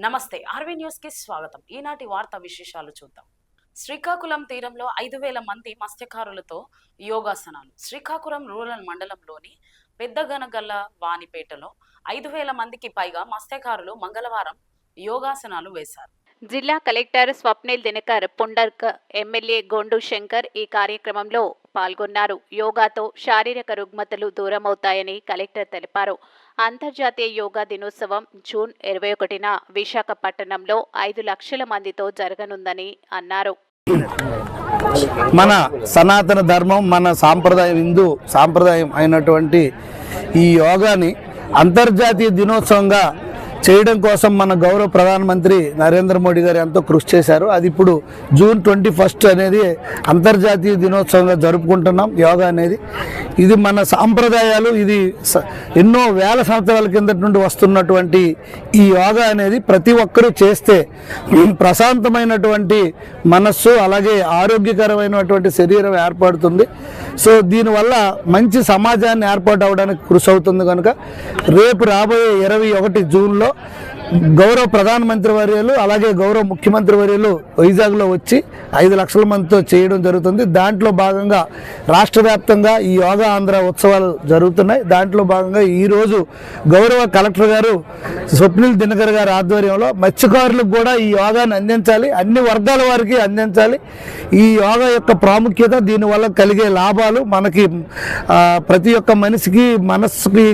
నమస్తే, RV news కి స్వాగతం. ఈనాటి వార్తా విశేషాలు చూద్దాం. శ్రీకాకుళం తీరంలో 5,000 మంది మత్స్యకారులతో యోగాసనాలు. శ్రీకాకుళం రూరల్ మండలంలోని పెద్దగనగల్ల వానిపేటలో 5,000 మందికి పైగా మత్స్యకారులు మంగళవారం యోగాసనాలు వేశారు. జిల్లా కలెక్టర్ స్వప్నిల్ దినకర్, పుండర్క్ ఎమ్మెల్యే గొండు శంకర్ ఈ కార్యక్రమంలో పాల్గొన్నారు. యోగాతో శారీరక రుగ్మతలు దూరమవుతాయని కలెక్టర్ తెలిపారు. అంతర్జాతీయ యోగా దినోత్సవం జూన్ 21న విశాఖపట్నంలో 5 లక్షల మందితో జరగనుందని అన్నారు. మన సనాతన ధర్మం, మన సాంప్రదాయం, హిందూ సాంప్రదాయం అయినటువంటి ఈ యోగాని అంతర్జాతీయ దినోత్సవంగా చేయడం కోసం మన గౌరవ ప్రధానమంత్రి నరేంద్ర మోడీ గారు ఎంతో కృషి చేశారు. అది ఇప్పుడు జూన్ 21 అనేది అంతర్జాతీయ దినోత్సవంగా జరుపుకుంటున్నాం. యోగా అనేది ఇది మన సాంప్రదాయాలు, ఇది ఎన్నో వేల సంవత్సరాల కిందటి నుండి వస్తున్నటువంటి ఈ యోగా అనేది ప్రతి ఒక్కరూ చేస్తే ప్రశాంతమైనటువంటి మనస్సు, అలాగే ఆరోగ్యకరమైనటువంటి శరీరం ఏర్పడుతుంది. సో దీనివల్ల మంచి సమాజాన్ని ఏర్పాటు అవడానికి కృషి అవుతుంది. కనుక రేపు రాబోయే 21 జూన్లో గౌరవ ప్రధానమంత్రి వర్యులు, అలాగే గౌరవ ముఖ్యమంత్రి వర్యులు వైజాగ్లో వచ్చి 5 లక్షల మందితో చేయడం జరుగుతుంది. దాంట్లో భాగంగా రాష్ట్ర వ్యాప్తంగా ఈ యోగా ఆంధ్ర ఉత్సవాలు జరుగుతున్నాయి. దాంట్లో భాగంగా ఈరోజు గౌరవ కలెక్టర్ గారు స్వప్నిల్ దినకర్ గారి ఆధ్వర్యంలో మత్స్యకారులకు కూడా ఈ యోగాను అందించాలి, అన్ని వర్గాల వారికి అందించాలి. ఈ యోగా యొక్క ప్రాముఖ్యత, దీనివల్ల కలిగే లాభాలు, మనకి ప్రతి ఒక్క మనిషికి మనస్సుకి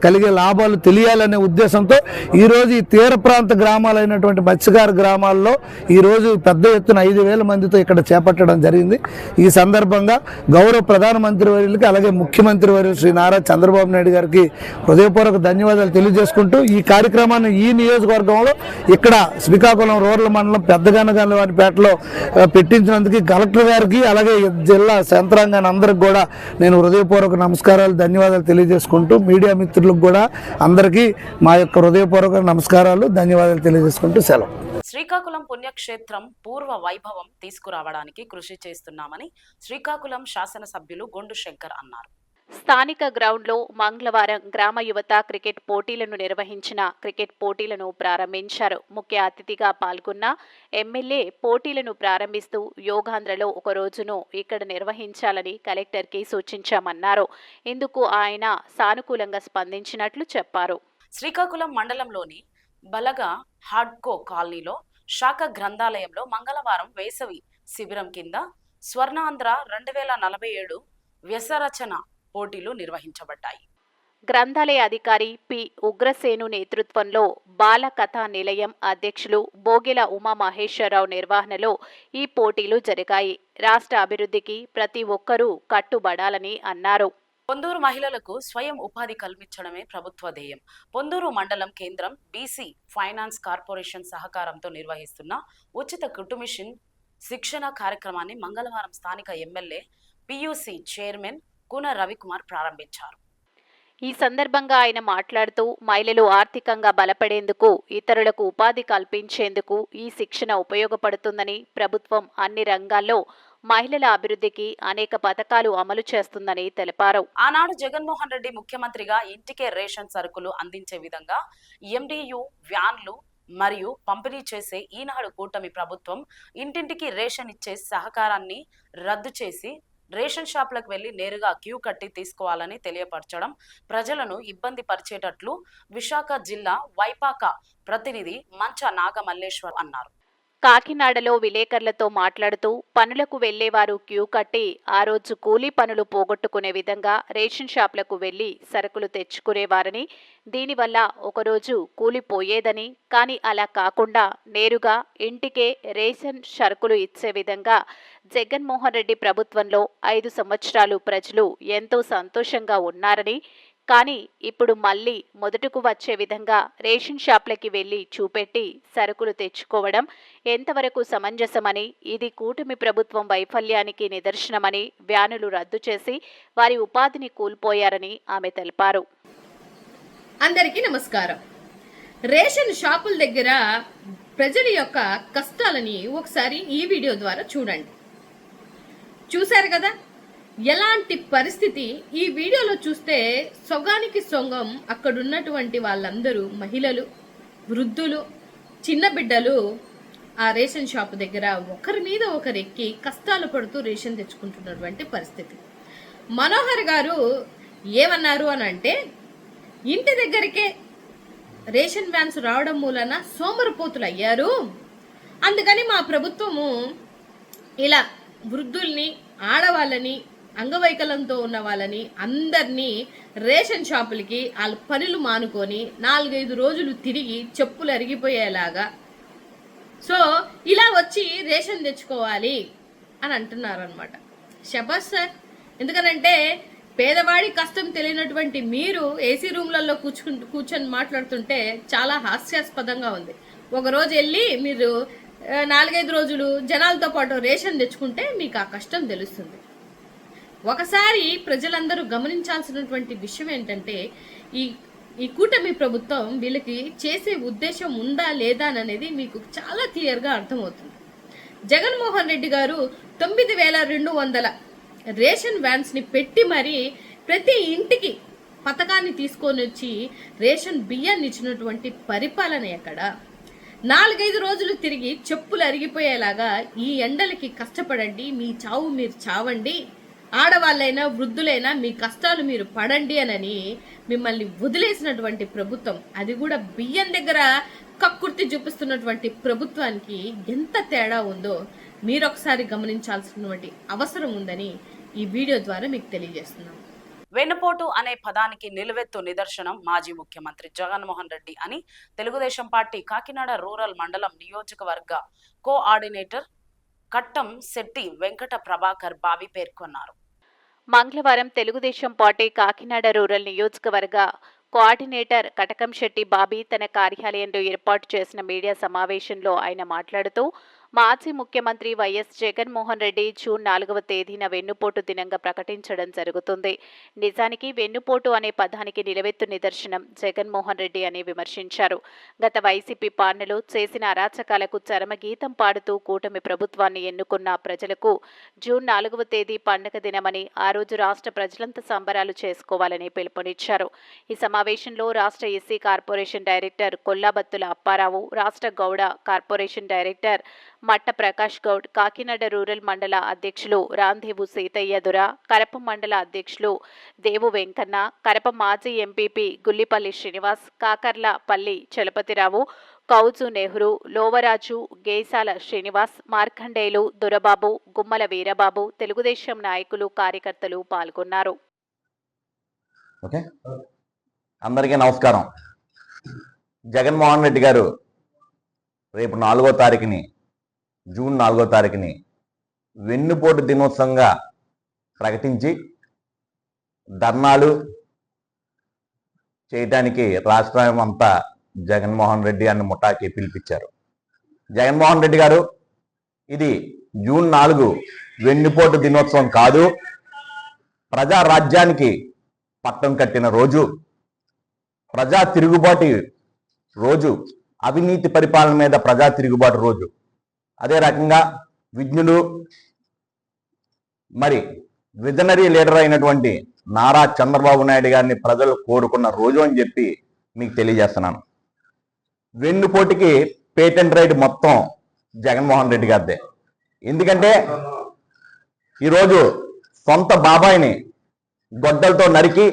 కలిగే లాభాలు తెలియాలనే ఉద్దేశంతో ఈరోజు ఈ తీర ప్రాంత గ్రామాలైనటువంటి మత్స్యకార గ్రామాల్లో ఈరోజు పెద్ద ఎత్తున 5,000 మందితో ఇక్కడ చేపట్టడం జరిగింది. ఈ సందర్భంగా గౌరవ ప్రధానమంత్రి వర్యులకి, అలాగే ముఖ్యమంత్రి వర్యులు శ్రీ నారా చంద్రబాబు నాయుడు గారికి హృదయపూర్వక ధన్యవాదాలు తెలియజేసుకుంటూ ఈ కార్యక్రమాన్ని ఈ నియోజకవర్గంలో ఇక్కడ శ్రీకాకుళం రూరల్ మండలం పెద్దగనగల్ల వానిపేటలో పెట్టించినందుకు కలెక్టర్ గారికి, అలాగే జిల్లా యంత్రాంగాన్ని అందరికి కూడా నేను హృదయపూర్వక నమస్కారాలు, ధన్యవాదాలు తెలియజేసుకుంటూ మీడియా మిత్రులకు కూడా అందరికీ మా యొక్క హృదయపూర్వక నమస్కారాలు, ధన్యవాదాలు తెలియజేసుకుంటూ సెలవు. శ్రీకాకుళం పుణ్యక్షేత్రం పూర్వ వైభవం తీసుకురావడానికి కృషి చేస్తున్నామని శ్రీకాకుళం శాసనసభ్యులు గొండు శంకర్ అన్నారు. స్థానిక గ్రౌండ్లో మంగళవారం గ్రామ యువత క్రికెట్ పోటీలను నిర్వహించిన క్రికెట్ పోటీలను ప్రారంభించారు. ముఖ్య అతిథిగా పాల్గొన్న ఎమ్మెల్యే పోటీలను ప్రారంభిస్తూ యోగాంధ్రలో ఒక రోజును ఇక్కడ నిర్వహించాలని కలెక్టర్కి సూచించామన్నారు. ఇందుకు ఆయన సానుకూలంగా స్పందించినట్లు చెప్పారు. శ్రీకాకుళం మండలంలోని బలగా హాడ్కో కాలనీలో శాఖ గ్రంథాలయంలో మంగళవారం వేసవి శిబిరం కింద స్వర్ణాంధ్ర 2047 వ్యసరచన పోటీలు నిర్వహించబడ్డాయి. గ్రంథాలయ అధికారి పి ఉగ్రసేను నేతృత్వంలో బాల కథా నిలయం అధ్యక్షులు బోగెల ఉమామహేశ్వరరావు నిర్వహణలో ఈ పోటీలు జరిగాయి. రాష్ట్ర అభివృద్ధికి ప్రతి ఒక్కరూ కట్టుబడాలని అన్నారు. పొందూరు మహిళలకు స్వయం ఉపాధి కల్పించడమే ప్రభుత్వ ధ్యేయం. పొందూరు మండలం కేంద్రం బీసీ ఫైనాన్స్ కార్పొరేషన్ సహకారంతో నిర్వహిస్తున్న ఉచిత కుటుంబిషన్ శిక్షణ కార్యక్రమాన్ని మంగళవారం స్థానిక MLA PUC chairman Koona Ravikumar ప్రారంభించారు. ఈ సందర్భంగా ఆయన మాట్లాడుతూ మహిళలు ఆర్థికంగా బలపడేందుకు, ఇతరులకు ఉపాధి కల్పించేందుకు ఈ శిక్షణ ఉపయోగపడుతుందని, ప్రభుత్వం అన్ని రంగాల్లో మహిళల అభివృద్ధికి అనేక పథకాలు అమలు చేస్తుందని తెలిపారు. ఆనాడు జగన్మోహన్ రెడ్డి ముఖ్యమంత్రిగా ఇంటికే రేషన్ సరుకులు అందించే విధంగా ఎండియు వ్యాన్లు మరియు పంపిణీ చేసే ఈనాడు కూటమి ప్రభుత్వం ఇంటింటికి రేషన్ ఇచ్చే సహకారాన్ని రద్దు చేసి రేషన్ షాపులకు వెళ్లి నేరుగా క్యూ కట్టి తీసుకోవాలని తెలియపరచడం ప్రజలను ఇబ్బంది పరిచేటట్లు విశాఖ జిల్లా వైపాక ప్రతినిధి మంచ నాగమల్లేశ్వర్ అన్నారు. కాకినాడలో విలేకరులతో మాట్లాడుతూ పనులకు వెళ్లేవారు క్యూ కట్టి ఆ రోజు కూలీ పనులు పోగొట్టుకునే విధంగా రేషన్ షాపులకు వెళ్లి సరుకులు తెచ్చుకునేవారని, దీనివల్ల ఒకరోజు కూలిపోయేదని, కానీ అలా కాకుండా నేరుగా ఇంటికే రేషన్ సరుకులు ఇచ్చే విధంగా జగన్మోహన్ రెడ్డి ప్రభుత్వంలో 5 సంవత్సరాలు ప్రజలు ఎంతో సంతోషంగా ఉన్నారని, కానీ ఇప్పుడు మళ్ళీ మొదటకు వచ్చే విధంగా రేషన్ షాప్లకి వెళ్లి చూపెట్టి సరుకులు తెచ్చుకోవడం ఎంతవరకు సమంజసమని, ఇది కూటమి ప్రభుత్వం వైఫల్యానికి నిదర్శనమని, వ్యానులు రద్దు చేసి వారి ఉపాధిని కోల్పోయారని ఆమె తెలిపారు. అందరికీ నమస్కారం. రేషన్ షాపుల దగ్గర ప్రజల యొక్క కష్టాలని ఒకసారి ఈ వీడియో ద్వారా చూడండి. చూశారు కదా ఎలాంటి పరిస్థితి. ఈ వీడియోలో చూస్తే సొగానికి సొంగం అక్కడ ఉన్నటువంటి వాళ్ళందరూ మహిళలు, వృద్ధులు, చిన్న బిడ్డలు ఆ రేషన్ షాప్ దగ్గర ఒకరి మీద ఒకరు ఎక్కి కష్టాలు పడుతూ రేషన్ తెచ్చుకుంటున్నటువంటి పరిస్థితి. మనోహర్ గారు ఏమన్నారు అని అంటే, ఇంటి దగ్గరికే రేషన్ వ్యాన్స్ రావడం మూలన సోమరపోతులు అయ్యారు, అందుకని మా ప్రభుత్వము ఇలా వృద్ధుల్ని, ఆడవాళ్ళని, అంగవైకల్యంతో ఉన్న వాళ్ళని అందరినీ రేషన్ షాపులకి వాళ్ళ పనులు మానుకొని 4-5 రోజులు తిరిగి చెప్పులు అరిగిపోయేలాగా సో ఇలా వచ్చి రేషన్ తెచ్చుకోవాలి అని అంటున్నారు అనమాట. శబాష్ సార్. ఎందుకనంటే పేదవాడి కష్టం తెలియనటువంటి మీరు ఏసీ రూమ్లలో కూర్చొని మాట్లాడుతుంటే చాలా హాస్యాస్పదంగా ఉంది. ఒకరోజు వెళ్ళి మీరు 4-5 రోజులు జనాలతో పాటు రేషన్ తెచ్చుకుంటే మీకు ఆ కష్టం తెలుస్తుంది. ఒకసారి ప్రజలందరూ గమనించాల్సినటువంటి విషయం ఏంటంటే, ఈ కూటమి ప్రభుత్వం వీళ్ళకి చేసే ఉద్దేశం ఉందా లేదా అనేది మీకు చాలా క్లియర్గా అర్థమవుతుంది. జగన్మోహన్ రెడ్డి గారు 9,200 రేషన్ వ్యాన్స్ ని పెట్టి మరి ప్రతి ఇంటికి పథకాన్ని తీసుకొని వచ్చి రేషన్ బియ్యాన్ని ఇచ్చినటువంటి పరిపాలన ఎక్కడ? 4-5 రోజులు తిరిగి చెప్పులు అరిగిపోయేలాగా ఈ ఎండలకి కష్టపడండి, మీ చావు మీరు చావండి, ఆడవాళ్ళైనా వృద్ధులైనా మీ కష్టాలు మీరు పడండి అని మిమ్మల్ని వదిలేసినటువంటి ప్రభుత్వం, అది కూడా బియ్యం దగ్గర కక్కుర్తి చూపిస్తున్నటువంటి ప్రభుత్వానికి ఎంత తేడా ఉందో మీరు ఒకసారి గమనించాల్సినటువంటి అవసరం ఉందని ఈ వీడియో ద్వారా మీకు తెలియజేస్తున్నాం. వెన్నుపోటు అనే పదానికి నిలువెత్తు నిదర్శనం మాజీ ముఖ్యమంత్రి జగన్మోహన్ రెడ్డి అని తెలుగుదేశం పార్టీ కాకినాడ రూరల్ మండలం నియోజకవర్గ కోఆర్డినేటర్ కట్టం శెట్టి వెంకట ప్రభాకర్ బావి పేర్కొన్నారు. మంగళవారం తెలుగుదేశం పార్టీ కాకినాడ రూరల్ నియోజకవర్గ కోఆర్డినేటర్ కటకం శెట్టి బాబీ తన కార్యాలయంలో ఏర్పాటు చేసిన మీడియా సమావేశంలో ఆయన మాట్లాడుతూ, మాజీ ముఖ్యమంత్రి వైఎస్ జగన్మోహన్ రెడ్డి జూన్ 4వ తేదీన వెన్నుపోటు దినంగా ప్రకటించడం జరుగుతుంది. నిజానికి వెన్నుపోటు అనే పదానికి నిలవెత్తు నిదర్శనం జగన్మోహన్ రెడ్డి అని విమర్శించారు. గత వైసీపీ పాలనలో చేసిన అరాచకాలకు చరమగీతం పాడుతూ కూటమి ప్రభుత్వాన్ని ఎన్నుకున్న ప్రజలకు జూన్ 4వ తేదీ పండుగ దినమని, ఆ రోజు రాష్ట్ర ప్రజలంతా సంబరాలు చేసుకోవాలని పిలుపునిచ్చారు. ఈ సమావేశంలో రాష్ట్ర SC corporation director Kollabattula Appa Rao, రాష్ట్ర గౌడ కార్పొరేషన్ డైరెక్టర్ మట్ట ప్రకాష్ గౌడ్, కాకినాడ రూరల్ మండల అధ్యక్షులు రాందేవు సీతయ్య దుర, కరప మండల అధ్యక్షులు దేవు వెంకన్న, కరప మాజీ ఎంపీపీ గుల్లిపల్లి శ్రీనివాస్, కాకర్లపల్లి చలపతిరావు, కౌజు నెహ్రూ, లోవరాజు, గేసాల శ్రీనివాస్, మార్కండేయులు, దురబాబు, గుమ్మల వీరబాబు, తెలుగుదేశం నాయకులు, కార్యకర్తలు పాల్గొన్నారు. అందరికీ నమస్కారం. జగన్మోహన్ రెడ్డి గారు రేపు 4వ తారీఖుని, జూన్ 4వ తారీఖుని వెన్నుపోటు దినోత్సవంగా ప్రకటించి ధర్నాలు చేయటానికి రాష్ట్రం అంతా జగన్మోహన్ రెడ్డి అని ముఠాకి పిలిపించారు. జగన్మోహన్ రెడ్డి గారు, ఇది జూన్ 4 వెన్నుపోటు దినోత్సవం కాదు, ప్రజా రాజ్యానికి పట్టం కట్టిన రోజు, ప్రజా తిరుగుబాటు రోజు, అవినీతి పరిపాలన మీద ప్రజా తిరుగుబాటు రోజు. అదే రకంగా విజ్ఞులు మరి విజనరీ లీడర్ అయినటువంటి నారా చంద్రబాబు నాయుడు గారిని ప్రజలు కోరుకున్న రోజు అని చెప్పి మీకు తెలియజేస్తున్నాను. వెన్నుపోటుకి పేటెంట్ రైట్ మొత్తం జగన్మోహన్ రెడ్డి గారిదే. ఎందుకంటే ఈరోజు సొంత బాబాయిని గొడ్డలతో నరికి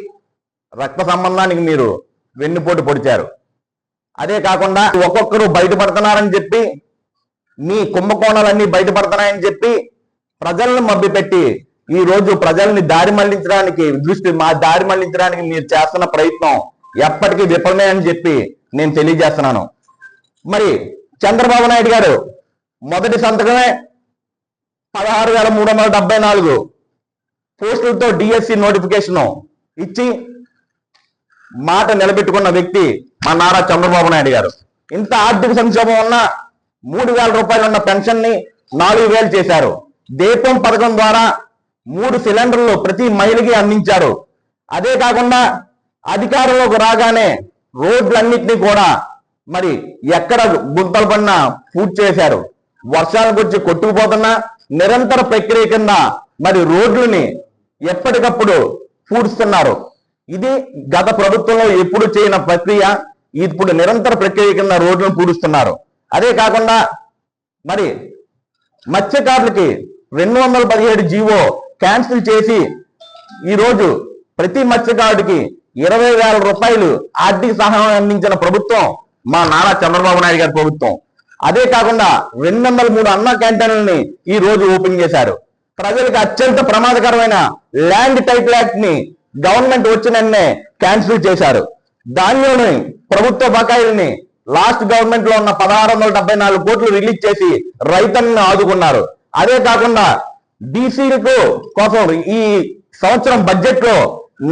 రక్త సంబంధానికి మీరు వెన్నుపోటు పొడిచారు. అదే కాకుండా ఒక్కొక్కరు బయటపడుతున్నారని చెప్పి, మీ కుంభకోణాలన్నీ బయటపడుతున్నాయని చెప్పి ప్రజలను మభ్యపెట్టి ఈ రోజు ప్రజల్ని దారి మళ్లించడానికి మీరు చేస్తున్న ప్రయత్నం ఎప్పటికీ విఫలమే అని చెప్పి నేను తెలియజేస్తున్నాను. మరి చంద్రబాబు నాయుడు గారు మొదటి సంతకమే 16,374 పోస్టులతో డిఎస్సి నోటిఫికేషన్ ఇచ్చి మాట నిలబెట్టుకున్న వ్యక్తి మా నారా చంద్రబాబు నాయుడు గారు. ఇంత ఆర్థిక సంక్షోభం ఉన్న 3,000 రూపాయలు ఉన్న పెన్షన్ ని 4,000 చేశారు. దీపం పథకం ద్వారా 3 సిలిండర్లు ప్రతి మహిళకి అందించారు. అదే కాకుండా అధికారంలోకి రాగానే రోడ్లన్నింటినీ కూడా మరి ఎక్కడ గుంతలు పడినా పూర్తి చేశారు. వర్షాలకు వచ్చి కొట్టుకుపోతున్నా నిరంతర ప్రక్రియ కింద మరి రోడ్లని ఎప్పటికప్పుడు పూడుస్తున్నారు. ఇది గత ప్రభుత్వంలో ఎప్పుడు చేయని ప్రక్రియ. ఇప్పుడు నిరంతర ప్రక్రియ కింద రోడ్లను పూడుస్తున్నారు. అదే కాకుండా మరి మత్స్యకారులకి 217 జీవో క్యాన్సిల్ చేసి ఈరోజు ప్రతి మత్స్యకారుడికి 20,000 రూపాయలు ఆర్థిక సహాయం అందించిన ప్రభుత్వం మా నారా చంద్రబాబు నాయుడు గారి ప్రభుత్వం. అదే కాకుండా 203 అన్న క్యాంటీన్లని ఈ రోజు ఓపెన్ చేశారు. ప్రజలకు అత్యంత ప్రమాదకరమైన ల్యాండ్ టైటిల్ యాక్ట్ ని గవర్నమెంట్ వచ్చిన క్యాన్సిల్ చేశారు. దానిలోని ప్రభుత్వ బకాయిల్ని లాస్ట్ గవర్నమెంట్ లో ఉన్న 1674 కోట్లు రిలీజ్ చేసి రైతులను ఆదుకున్నారు. అదే కాకుండా బీసీలకు కోసం ఈ సంవత్సరం బడ్జెట్ లో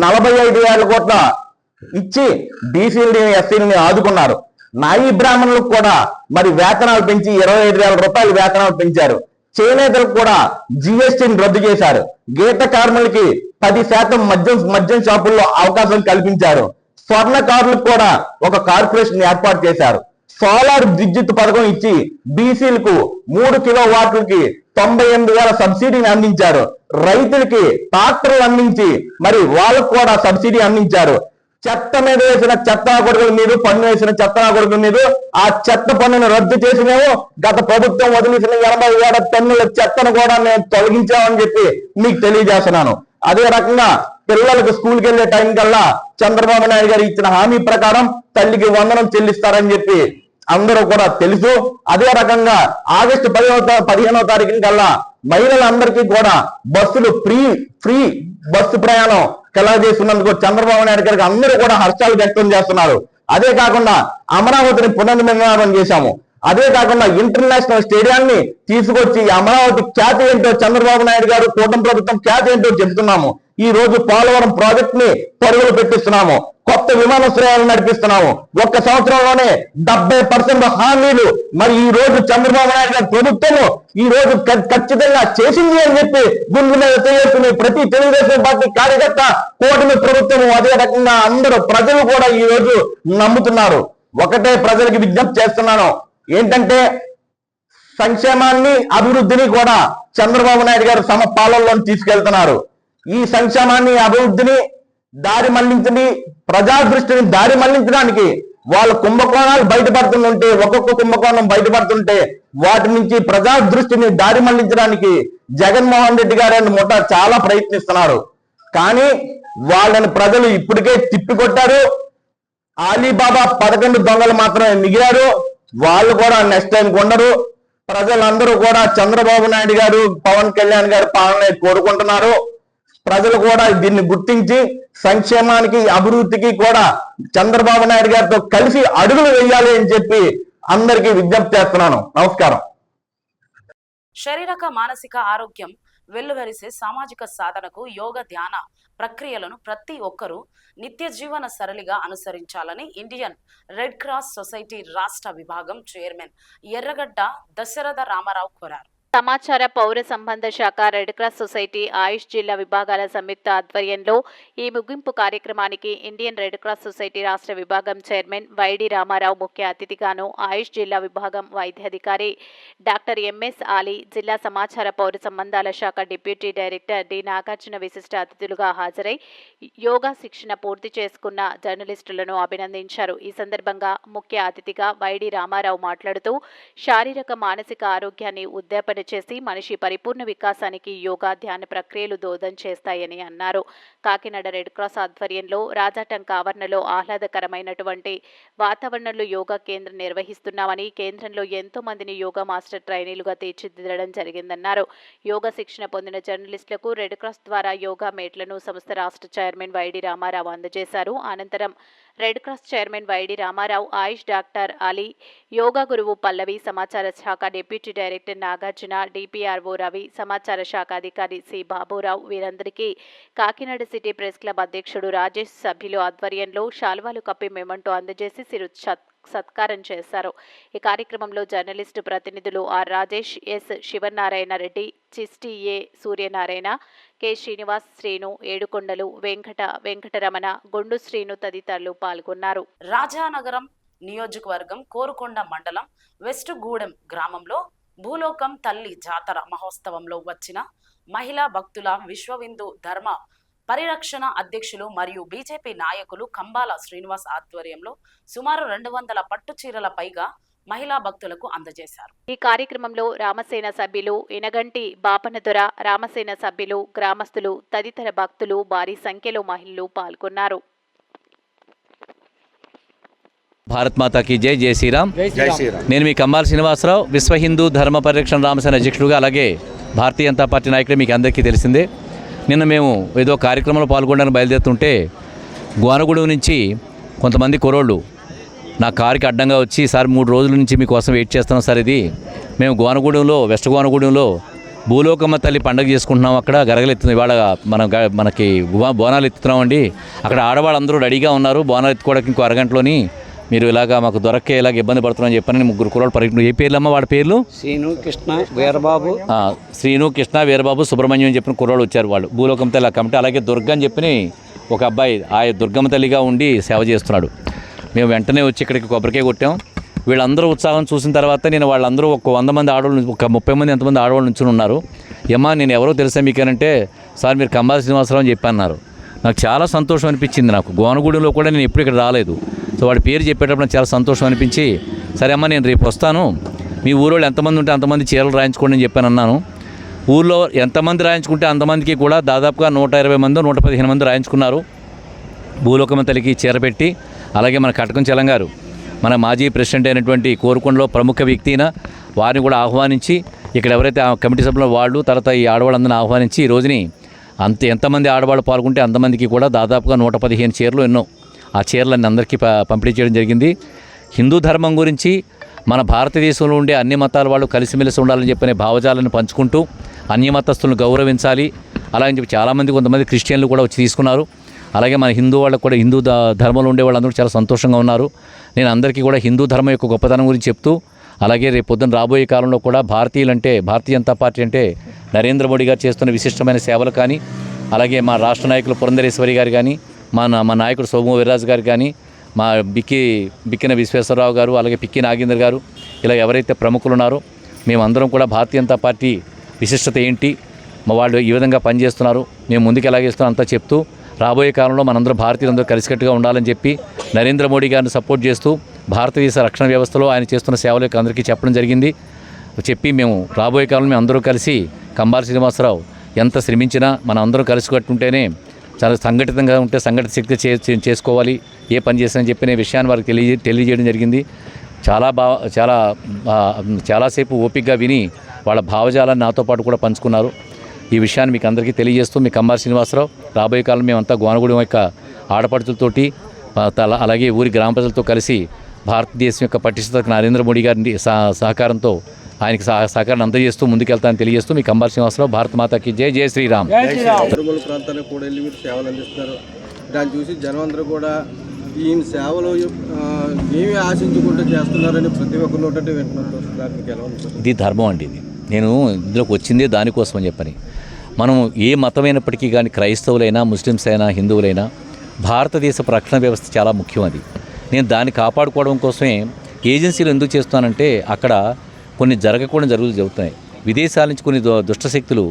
45,000 కోట్ల ఇచ్చి బీసీలని ఎస్సీలని ఆదుకున్నారు. నాయి బ్రాహ్మణులకు కూడా మరి వేతనాలు పెంచి 25,000 రూపాయలు వేతనాలు పెంచారు. చేనేతలకు కూడా జిఎస్టీని రద్దు చేశారు. గీత కార్మికులకి 10% మద్యం షాపుల్లో అవకాశం కల్పించారు. స్వర్ణకారులకు కూడా ఒక కార్పొరేషన్ ఏర్పాటు చేశారు. సోలార్ విద్యుత్ పథకం ఇచ్చి బీసీలకు 3 కిలోవాట్లకి 98,000 సబ్సిడీని అందించారు. రైతులకి ట్రాక్టర్లు అందించి మరి వాళ్ళకు కూడా సబ్సిడీ అందించారు. చెత్త మీద వేసిన చెత్త కొడుకుల మీద పన్ను వేసిన చెత్త కొడుకుల మీద ఆ చెత్త పన్నును రద్దు చేసినేమో గత ప్రభుత్వం వదిలేసిన 87 టన్నుల చెత్తను కూడా మేము తొలగించామని చెప్పి మీకు తెలియజేస్తున్నాను. అదే రకంగా పిల్లలకు స్కూల్కి వెళ్లే టైం కల్లా చంద్రబాబు నాయుడు గారు ఇచ్చిన హామీ ప్రకారం తల్లికి వందనం చెల్లిస్తారని చెప్పి అందరూ కూడా తెలుసు. అదే రకంగా ఆగస్టు 15వ తారీఖున కల్లా మహిళలందరికీ కూడా బస్సులు ఫ్రీ బస్సు ప్రయాణం కలగజేస్తున్నందుకు చంద్రబాబు నాయుడు గారికి అందరూ కూడా హర్షాలు వ్యక్తం చేస్తున్నారు. అదే కాకుండా అమరావతిని పునర్నిర్మాణం చేశాము. అదే కాకుండా ఇంటర్నేషనల్ స్టేడియాన్ని తీసుకొచ్చి అమరావతి ఖ్యాతి ఏంటో చంద్రబాబు నాయుడు గారు కూటమి ప్రభుత్వం ఖ్యాతి ఏంటో చెబుతున్నాము. ఈ రోజు పోలవరం ప్రాజెక్ట్ ని పరుగులు పెట్టిస్తున్నాము. కొత్త విమానాశ్రయాలు నడిపిస్తున్నాము. ఒక్క సంవత్సరంలోనే 70% హామీలు మరి ఈ రోజు చంద్రబాబు నాయుడు గారి ప్రభుత్వం ఈ రోజు ఖచ్చితంగా చేసింది అని చెప్పి గుండె మీద చేసుకుని ప్రతి తెలుగుదేశం పార్టీ కార్యకర్త కూటమి ప్రభుత్వం అదే రకంగా అందరూ ప్రజలు కూడా ఈ రోజు నమ్ముతున్నారు. ఒకటే ప్రజలకు విజ్ఞప్తి చేస్తున్నాను ఏంటంటే సంక్షేమాన్ని అభివృద్ధిని కూడా చంద్రబాబు నాయుడు గారు సమ పాలనలో తీసుకెళ్తున్నారు. ఈ సంక్షేమాన్ని అభివృద్ధిని దారి మళ్లించని ప్రజా దృష్టిని దారి మళ్లించడానికి వాళ్ళ కుంభకోణాలు బయటపడుతుంటే ఒక్కొక్క కుంభకోణం బయటపడుతుంటే వాటి నుంచి ప్రజా దృష్టిని దారి మళ్లించడానికి జగన్మోహన్ రెడ్డి గారు ముఠ చాలా ప్రయత్నిస్తున్నారు. కానీ వాళ్ళని ప్రజలు ఇప్పటికే తిప్పికొట్టారు. అలీబాబా 11 దొంగలు మాత్రమే మిగిలారు. వాళ్ళు కూడా నెక్స్ట్ టైం ఉండరు. ప్రజలందరూ కూడా చంద్రబాబు నాయుడు గారు పవన్ కళ్యాణ్ గారు పాలన కోరుకుంటున్నారు. ప్రజలు కూడా దీన్ని గుర్తించి సంక్షేమానికి అభివృద్ధికి కూడా చంద్రబాబు నాయుడు గారితో కలిసి అడుగులు వేయాలి అని చెప్పి అందరికీ విజ్ఞప్తి చేస్తున్నాను. నమస్కారం. శారీరక మానసిక ఆరోగ్యం వెల్లువరిసే సామాజిక సాధనకు యోగ ధ్యాన ప్రక్రియలను ప్రతి ఒక్కరూ నిత్య జీవన సరళిగా అనుసరించాలని ఇండియన్ రెడ్ క్రాస్ సొసైటీ రాష్ట్ర విభాగం చైర్మన్ ఎర్రగడ్డ దశరథ రామారావు కోరారు. సమాచార పౌర సంబంధ శాఖ రెడ్ క్రాస్ సొసైటీ ఆయుష్ జిల్లా విభాగాల సంయుక్త ఆధ్వర్యంలో ఈ ముగింపు కార్యక్రమానికి ఇండియన్ రెడ్ క్రాస్ సొసైటీ రాష్ట్ర విభాగం చైర్మన్ వైడి రామారావు ముఖ్య అతిథిగాను, ఆయుష్ జిల్లా విభాగం వైద్యాధికారి డాక్టర్ ఎంఎస్ ఆలీ, జిల్లా సమాచార పౌర సంబంధాల శాఖ డిప్యూటీ డైరెక్టర్ డి నాగార్జున విశిష్ట అతిథులుగా హాజరై యోగా శిక్షణ పూర్తి చేసుకున్న జర్నలిస్టులను అభినందించారు. ఈ సందర్భంగా ముఖ్య అతిథిగా వైడి రామారావు మాట్లాడుతూ శారీరక మానసిక ఆరోగ్యాన్ని ఉద్యాపన చేసి మనిషి పరిపూర్ణ వికాసానికి యోగా ధ్యాన ప్రక్రియలు దోహదం చేస్తాయని అన్నారు. కాకినాడ రెడ్ క్రాస్ ఆధ్వర్యంలో రాజాటంక ఆవరణలో ఆహ్లాదకరమైనటువంటి వాతావరణంలో యోగా కేంద్రం నిర్వహిస్తున్నామని, కేంద్రంలో ఎంతో మందిని యోగా మాస్టర్ ట్రైనీలుగా తీర్చిదిద్దడం జరిగిందన్నారు. యోగా శిక్షణ పొందిన జర్నలిస్టులకు రెడ్ క్రాస్ ద్వారా యోగా మేట్లను సంస్థ రాష్ట్ర చైర్మన్ వైడి రామారావు అందజేశారు. అనంతరం red cross chairman Y D Ramarao, Ayush doctor Ali, yoga గురువు పల్లవి, సమాచార శాఖ deputy director Nagarjuna, DPRO Ravi, సమాచార శాఖ అధికారి సి బాబురావు వీరందరికీ కాకినాడ సిటీ ప్రెస్ క్లబ్ అధ్యక్షుడు రాజేష్ సభ్యులు ఆధ్వర్యంలో శాల్వాలు కప్పి మెమంటో అందజేసి సత్కారం చేశారు. ఈ కార్యక్రమంలో జర్నలిస్టు ప్రతినిధులు R Rajesh, S Sivanarayana Reddy, Chishti A Suryanarayana, K Srinivas, Srinu, Edukondalu, Venkataramana, Gondu Srinu తదితరులు పాల్గొన్నారు. రాజానగరం నియోజకవర్గం కోరుకొండ మండలం వెస్ట్ గూడెం గ్రామంలో భూలోకం తల్లి జాతర మహోత్సవంలో వచ్చిన మహిళా భక్తుల విశ్వహిందూ ధర్మ పరిరక్షణ అధ్యక్షులు మరియు బీజేపీ నాయకులు కంబాల శ్రీనివాస్ ఆధ్వర్యంలో సుమారు 200 పట్టు చీరల పైగా మహిళా భక్తులకు అందజేశారు. ఈ కార్యక్రమంలో రామసేన సభ్యులు ఇనగంటి బాపనదొర, రామసేన సభ్యులు, గ్రామస్తులు తదితర భక్తులు భారీ సంఖ్యలో మహిళలు పాల్గొన్నారు. భారత్ మాతాకి జై, జై శ్రీరామ్. నేను మీ కంబాల శ్రీనివాసరావు, విశ్వ హిందూ ధర్మ పరిరక్షణ రామసేన అధ్యక్షుడుగా, అలాగే భారతీయ జనతా పార్టీ నాయకుడు మీకు అందరికీ తెలిసిందే. నిన్న మేము ఏదో కార్యక్రమంలో పాల్గొనడానికి బయలుదేరుతుంటే గోనగూడెం నుంచి కొంతమంది కుర్రోళ్ళు నా కారుకి అడ్డంగా వచ్చి, సార్ 3 రోజుల నుంచి మీకోసం వెయిట్ చేస్తున్నాం సార్, ఇది మేము గోనగూడెంలో వెస్ట్ గోనగూడెంలో భూలోకమ్మ తల్లి పండుగ చేసుకుంటున్నాం, అక్కడ గరగలెత్తుంది, ఇవాళ మనకి బోనాలు ఎత్తుతున్నామండి, అక్కడ ఆడవాళ్ళందరూ రెడీగా ఉన్నారు, బోనాలు ఎత్తుకోవడానికి ఇంకో అరగంటలోని మీరు ఇలాగా మాకు దొరక్కే ఇలాగ ఇబ్బంది పడుతున్నామని చెప్పని 3 కుర్రోళ్ళు పరిగెత్తున్నారు. ఏ పేర్లమ్మా వాడి పేర్లు? శ్రీను కృష్ణ వీరబాబు. శ్రీను కృష్ణ వీరబాబు సుబ్రహ్మణ్యం అని చెప్పిన కుర్రోళ్ళు వచ్చారు. వాళ్ళు భూలోకమ్మ తల్లి కమిటీ, అలాగే దుర్గ అని చెప్పి ఒక అబ్బాయి ఆ దుర్గమ్మ తల్లిగా ఉండి సేవ చేస్తున్నాడు. మేము వెంటనే వచ్చి ఇక్కడికి కొబ్బరికాయ కొట్టాం. వీళ్ళందరూ ఉత్సాహం చూసిన తర్వాత నేను వాళ్ళందరూ ఒక 100 మంది ఆడవాళ్ళు, ఒక 30 మంది ఎంతమంది ఆడవాళ్ళు నుంచుని ఉన్నారు. ఏమ్మా నేను ఎవరో తెలుసా మీకేనంటే, సార్ మీరు కంబాల శ్రీనివాసరావు అని చెప్పన్నారు. నాకు చాలా సంతోషం అనిపించింది. నాకు గోనగూడెంలో కూడా నేను ఎప్పుడు ఇక్కడ రాలేదు. సో వాడి పేరు చెప్పేటప్పుడు నాకు చాలా సంతోషం అనిపించి, సరే అమ్మ నేను రేపు వస్తాను, మీ ఊళ్ళో ఎంతమంది ఉంటే అంతమంది చీరలు రాయించుకోండి అని చెప్పాను అన్నాను. ఊళ్ళో ఎంతమంది రాయించుకుంటే అంతమందికి కూడా దాదాపుగా 120 మంది 115 మంది రాయించుకున్నారు. భూలోకమ్మ తల్లికి చీర పెట్టి, అలాగే మన కటకం చలం గారు, మన మాజీ ప్రెసిడెంట్ అయినటువంటి కోరుకొండలో ప్రముఖ వ్యక్తిన వారిని కూడా ఆహ్వానించి, ఇక్కడ ఎవరైతే ఆ కమిటీ సభ్యులు వాళ్ళు, తర్వాత ఈ ఆడవాళ్ళందరినీ ఆహ్వానించి ఈ రోజుని ఎంతమంది ఆడవాళ్ళు పాల్గొంటే అంతమందికి కూడా దాదాపుగా 115 చీరలు ఎన్నో ఆ చీరలన్నీ అందరికీ పంపిణీ చేయడం జరిగింది. హిందూ ధర్మం గురించి, మన భారతదేశంలో ఉండే అన్ని మతాల వాళ్ళు కలిసిమెలిసి ఉండాలని చెప్పిన భావజాలను పంచుకుంటూ అన్య మతస్థులను గౌరవించాలి. అలాగని చెప్పి చాలామంది కొంతమంది క్రిస్టియన్లు కూడా వచ్చి తీసుకున్నారు. అలాగే మన హిందూ వాళ్ళకు కూడా, హిందూ ధర్మంలో ఉండే వాళ్ళందరూ చాలా సంతోషంగా ఉన్నారు. నేను అందరికీ కూడా హిందూ ధర్మం యొక్క గొప్పతనం గురించి చెప్తూ, అలాగే రేపు పొద్దున రాబోయే కాలంలో కూడా భారతీయ జనతా పార్టీ అంటే నరేంద్ర మోడీ గారు చేస్తున్న విశిష్టమైన సేవలు కానీ, అలాగే మా రాష్ట్ర నాయకులు పురంధరేశ్వరి గారు కానీ, మా నాయకుడు సోము వీర్రాజు గారు కానీ, మా బిక్కిన విశ్వేశ్వరరావు గారు, అలాగే పిక్కి నాగేంద్ర గారు, ఇలా ఎవరైతే ప్రముఖులు ఉన్నారో మేమందరం కూడా భారతీయ జనతా పార్టీ విశిష్టత ఏంటి, మా వాళ్ళు ఈ విధంగా పనిచేస్తున్నారు, మేము ముందుకు ఎలాగేస్తున్నాం అంతా చెప్తూ, రాబోయే కాలంలో మనందరూ భారతీయులందరూ కలిసికట్టుగా ఉండాలని చెప్పి నరేంద్ర మోడీ గారిని సపోర్ట్ చేస్తూ భారతదేశ రక్షణ వ్యవస్థలో ఆయన చేస్తున్న సేవలకు అందరికీ చెప్పడం జరిగింది. చెప్పి మేము రాబోయే కాలంలో మేము అందరూ కలిసి కంబాల శ్రీనివాసరావు ఎంత శ్రమించినా మనం అందరూ కలిసి కట్టుంటేనే చాలా సంఘటితంగా ఉంటే సంఘటిత శక్తి చేసుకోవాలి, ఏ పని చేస్తానని చెప్పిన విషయాన్ని వారికి తెలియజేయడం జరిగింది. చాలాసేపు ఓపికగా విని వాళ్ళ భావజాలాన్ని నాతో పాటు కూడా పంచుకున్నారు. ఈ విషయాన్ని మీకు అందరికీ తెలియజేస్తూ మీ కంబాల శ్రీనివాసరావు రాబోయే కాలం మేమంతా గోనగూడెం యొక్క ఆడపడుచులతోటి, అలాగే ఊరి గ్రామ ప్రజలతో కలిసి భారతదేశం యొక్క పటిష్టతకు నరేంద్ర మోడీ గారి సహకారంతో ఆయనకి సహకారాన్ని అందజేస్తూ ముందుకెళ్తానని తెలియజేస్తూ మీ కంబాల శ్రీనివాసరావు. భారత మాతాకి జై, జై శ్రీరామ్. తిరుమల ప్రాంతానికి కూడా వెళ్ళి మీరు సేవలు అందిస్తున్నారు. దాన్ని చూసి జనం అందరూ కూడా ఈయన సేవలు ఏమి ఆశించుకుంటూ చేస్తున్నారని ప్రతి ఒక్కరు ఒకటి వింటున్నారు. ఇది ధర్మం అండి. ఇది నేను ఇందులోకి వచ్చిందే దానికోసం అని చెప్పని. మనం ఏ మతమైనప్పటికీ కానీ, క్రైస్తవులైనా, ముస్లిమ్స్ అయినా, హిందువులైనా, భారతదేశపు రక్షణ వ్యవస్థ చాలా ముఖ్యం. అది నేను దాన్ని కాపాడుకోవడం కోసమే ఏజెన్సీలు ఎందుకు చేస్తున్నానంటే, అక్కడ కొన్ని జరగకూడని జరుగుతున్నాయి. విదేశాల నుంచి కొన్ని దుష్టశక్తులు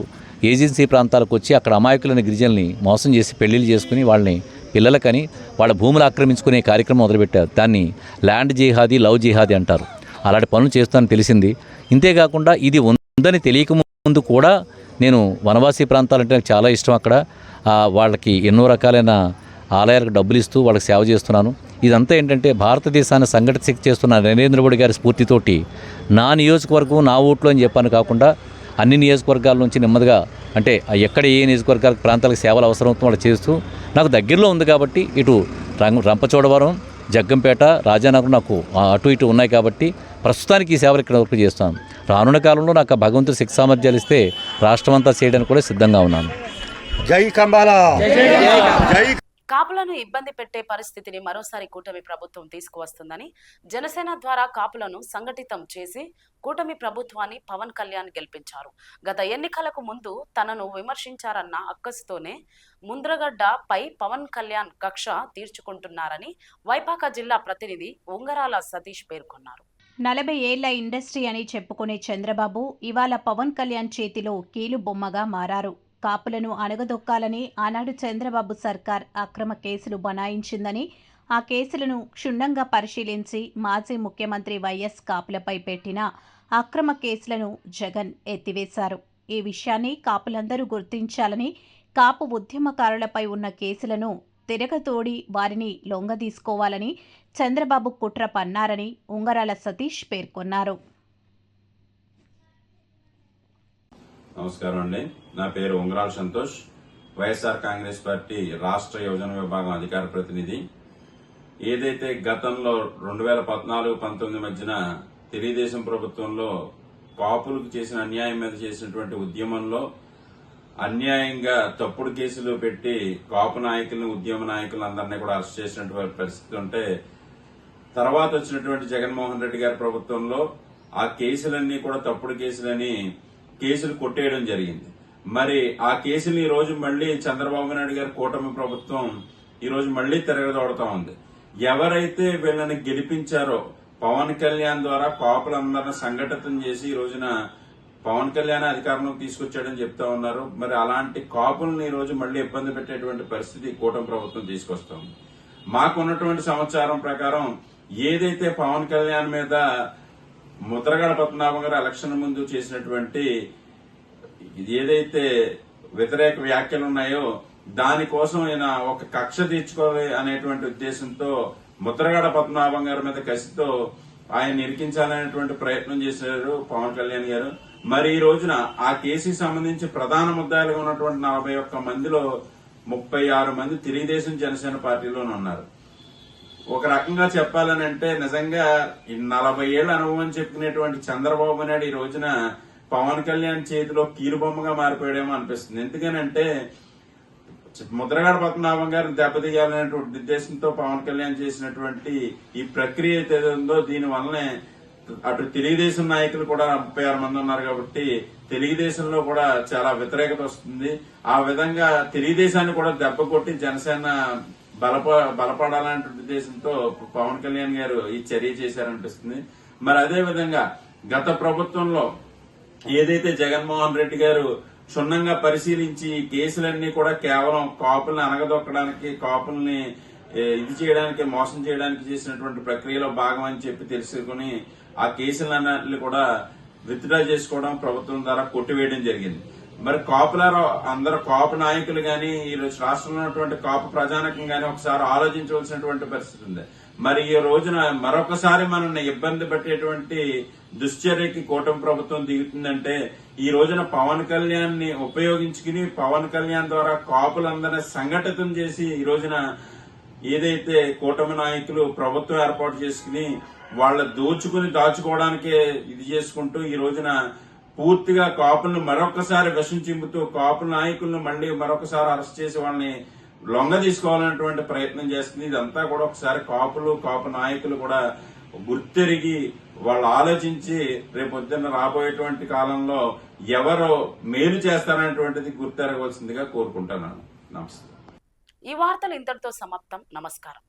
ఏజెన్సీ ప్రాంతాలకు వచ్చి అక్కడ అమాయకులైన గిరిజనుల్ని మోసం చేసి పెళ్లిళ్ళు చేసుకుని వాళ్ళని పిల్లలకని వాళ్ళ భూములు ఆక్రమించుకునే కార్యక్రమం మొదలుపెట్టారు. దాన్ని ల్యాండ్ జిహాదీ, లవ్ జిహాదీ అంటారు. అలాంటి పనులు చేస్తానని తెలిసింది. ఇంతేకాకుండా ఇది ఉందని తెలియకముందు కూడా నేను వనవాసీ ప్రాంతాలంటే నాకు చాలా ఇష్టం. అక్కడ వాళ్ళకి ఎన్నో రకాలైన ఆలయాలకు డబ్బులు ఇస్తూ వాళ్ళకి సేవ చేస్తున్నాను. ఇదంతా ఏంటంటే భారతదేశాన్ని సంఘటిత శక్తి చేస్తున్న నరేంద్ర మోడీ గారి స్ఫూర్తితోటి నా నియోజకవర్గం నా ఓట్లు అని చెప్పాను కాకుండా అన్ని నియోజకవర్గాల నుంచి నెమ్మదిగా, అంటే ఎక్కడ ఏ నియోజకవర్గాల ప్రాంతాలకు సేవలు అవసరమవుతుందో వాళ్ళు చేస్తూ, నాకు దగ్గరలో ఉంది కాబట్టి ఇటు రంపచోడవరం, జగ్గంపేట, రాజానగరం నాకు అటు ఇటు ఉన్నాయి కాబట్టి ప్రస్తుతానికి ఈ సేవలు ఇక్కడ వరకు చేస్తాను. రానున్న కాలంలో నాకు భగవంతుడు శక్తి సామర్థ్యాలు ఇస్తే రాష్ట్రం అంతా చేయడానికి కూడా సిద్ధంగా ఉన్నాను. జై కంబాల. కాపులను ఇబ్బంది పెట్టే పరిస్థితిని మరోసారి కూటమి ప్రభుత్వం తీసుకువస్తుందని, జనసేన ద్వారా కాపులను సంఘటితం చేసి కూటమి ప్రభుత్వాన్ని పవన్ కళ్యాణ్ గెలిపించారు. గత ఎన్నికలకు ముందు తనను విమర్శించారన్న అక్కసుతోనే ముంద్రగడ్డపై పవన్ కళ్యాణ్ కక్ష తీర్చుకుంటున్నారని వైపాక జిల్లా ప్రతినిధి ఉంగరాల సతీష్ పేర్కొన్నారు. 40 ఏళ్ల ఇండస్ట్రీ అని చెప్పుకునే చంద్రబాబు ఇవాళ పవన్ కళ్యాణ్ చేతిలో కీలు బొమ్మగా మారారు. కాపులను అణగదొక్కాలని ఆనాడు చంద్రబాబు సర్కార్ అక్రమ కేసులు బనాయించిందని, ఆ కేసులను క్షుణ్ణంగా పరిశీలించి మాజీ ముఖ్యమంత్రి వైఎస్ కాపులపై పెట్టిన అక్రమ కేసులను జగన్ ఎత్తివేశారు. ఈ విషయాన్ని కాపులందరూ గుర్తించాలని, కాపు ఉద్యమకారులపై ఉన్న కేసులను తిరగతోడి వారిని లొంగదీసుకోవాలని చంద్రబాబు కుట్ర పన్నారని ఉంగరాల సతీష్ పేర్కొన్నారు. నమస్కారం అండి. నా పేరు ఉంగరాల సంతోష్, వైఎస్ఆర్ కాంగ్రెస్ పార్టీ రాష్ట్ర యువజన విభాగం అధికార ప్రతినిధి. ఏదైతే గతంలో 2014-19 మధ్యన తెలుగుదేశం ప్రభుత్వంలో కాపులకు చేసిన అన్యాయం మీద చేసినటువంటి ఉద్యమంలో అన్యాయంగా తప్పుడు కేసులు పెట్టి కాపు నాయకులను, ఉద్యమ నాయకులను అందరినీ కూడా అరెస్ట్ చేసినటువంటి పరిస్థితి ఉంటే, తర్వాత వచ్చినటువంటి జగన్మోహన్ రెడ్డి గారి ప్రభుత్వంలో ఆ కేసులన్నీ కూడా తప్పుడు కేసులని కేసులు కొట్టేయడం జరిగింది. మరి ఆ కేసులు ఈ రోజు మళ్లీ చంద్రబాబు నాయుడు గారి కూటమి ప్రభుత్వం ఈ రోజు మళ్లీ తిరగదోడుతా ఉంది. ఎవరైతే వీళ్ళని గెలిపించారో పవన్ కళ్యాణ్ ద్వారా కాపులందరినీ సంఘటితం చేసి ఈ రోజున పవన్ కళ్యాణ్ అధికారంలోకి తీసుకొచ్చాడని చెప్తా ఉన్నారు. మరి అలాంటి కాపులను ఈ రోజు మళ్లీ ఇబ్బంది పెట్టేటువంటి పరిస్థితి కూటమి ప్రభుత్వం తీసుకొస్తుంది. మాకున్నటువంటి సమాచారం ప్రకారం ఏదైతే పవన్ కళ్యాణ్ మీద ముద్రగడ పద్మనాభం గారు ఎలక్షన్ ముందు చేసినటువంటి ఏదైతే వ్యతిరేక వ్యాఖ్యలు ఉన్నాయో దానికోసం ఆయన ఒక కక్ష తీర్చుకోవాలి అనేటువంటి ఉద్దేశంతో ముద్రగడ పద్మనాభం గారి మీద కసితో ఆయన ఇరికించాలనేటువంటి ప్రయత్నం చేశారు పవన్ కళ్యాణ్ గారు. మరి ఈ రోజున ఆ కేసుకి సంబంధించి ప్రధాన ముద్దాయిలుగా ఉన్నటువంటి 41 మందిలో 36 మంది తెలుగుదేశం జనసేన పార్టీలోనే ఉన్నారు. ఒక రకంగా చెప్పాలని అంటే నిజంగా ఈ 40 ఏళ్ల అనుభవం చెప్పుకునేటువంటి చంద్రబాబు నాయుడు ఈ రోజున పవన్ కళ్యాణ్ చేతిలో కీలుబొమ్మగా మారిపోయాడేమో అనిపిస్తుంది. ఎందుకనంటే ముద్రగడ పద్మనాభం గారిని దెబ్బతీయాలనేటువంటి ఉద్దేశంతో పవన్ కళ్యాణ్ చేసినటువంటి ఈ ప్రక్రియ ఏదైతే ఉందో దీని వల్లనే అటు తెలుగుదేశం నాయకులు కూడా 36 మంది ఉన్నారు కాబట్టి తెలుగుదేశంలో కూడా చాలా వ్యతిరేకత వస్తుంది. ఆ విధంగా తెలుగుదేశాన్ని కూడా దెబ్బ కొట్టి జనసేన బలపడాలనే ఉద్దేశంతో పవన్ కళ్యాణ్ గారు ఈ చర్య చేశారనిపిస్తుంది. మరి అదే విధంగా గత ప్రభుత్వంలో ఏదైతే జగన్మోహన్ రెడ్డి గారు క్షుణ్ణంగా పరిశీలించి కేసులన్నీ కూడా కేవలం కాపుల్ని అనగదొక్కడానికి, కాపుల్ని ఇది చేయడానికి, మోసం చేయడానికి చేసినటువంటి ప్రక్రియలో భాగం అని చెప్పి తెలుసుకుని ఆ కేసులన్నింటినీ కూడా విత్డ్రా చేసుకోవడం ప్రభుత్వం ద్వారా కొట్టివేయడం జరిగింది. మరి కాపులారో అందరూ కాపు నాయకులు గాని ఈ రోజు రాష్ట్రంలో ఉన్నటువంటి కాపు ప్రజానికం గాని ఒకసారి ఆలోచించవలసినటువంటి పరిస్థితి ఉంది. మరి ఈ రోజున మరొకసారి మనల్ని ఇబ్బంది పెట్టేటువంటి దుశ్చర్యకి కూటమి ప్రభుత్వం దిగుతుందంటే ఈ రోజున పవన్ కళ్యాణ్ ని ఉపయోగించుకుని పవన్ కళ్యాణ్ ద్వారా కాపులందరినీ సంఘటితం చేసి ఈ రోజున ఏదైతే కూటమి నాయకులు ప్రభుత్వం ఏర్పాటు చేసుకుని వాళ్ళ దాచుకోవడానికే ఇది చేసుకుంటూ ఈ రోజున పూర్తిగా కాపులను మరొకసారి విషం చిమ్ముతూ కాపు నాయకులను మళ్లీ మరొకసారి అరెస్ట్ చేసి వాళ్ళని లొంగ తీసుకోవాలనేటువంటి ప్రయత్నం చేస్తుంది. ఇదంతా కూడా ఒకసారి కాపు నాయకులు కూడా గుర్తెరిగి వాళ్ళు ఆలోచించి రేపొద్దున్న రాబోయేటువంటి కాలంలో ఎవరు మేలు చేస్తారనేటువంటిది గుర్తెరగవలసిందిగా కోరుకుంటున్నాను. నమస్తే. ఈ వార్తలు ఇంతటితో సమాప్తం. నమస్కారం.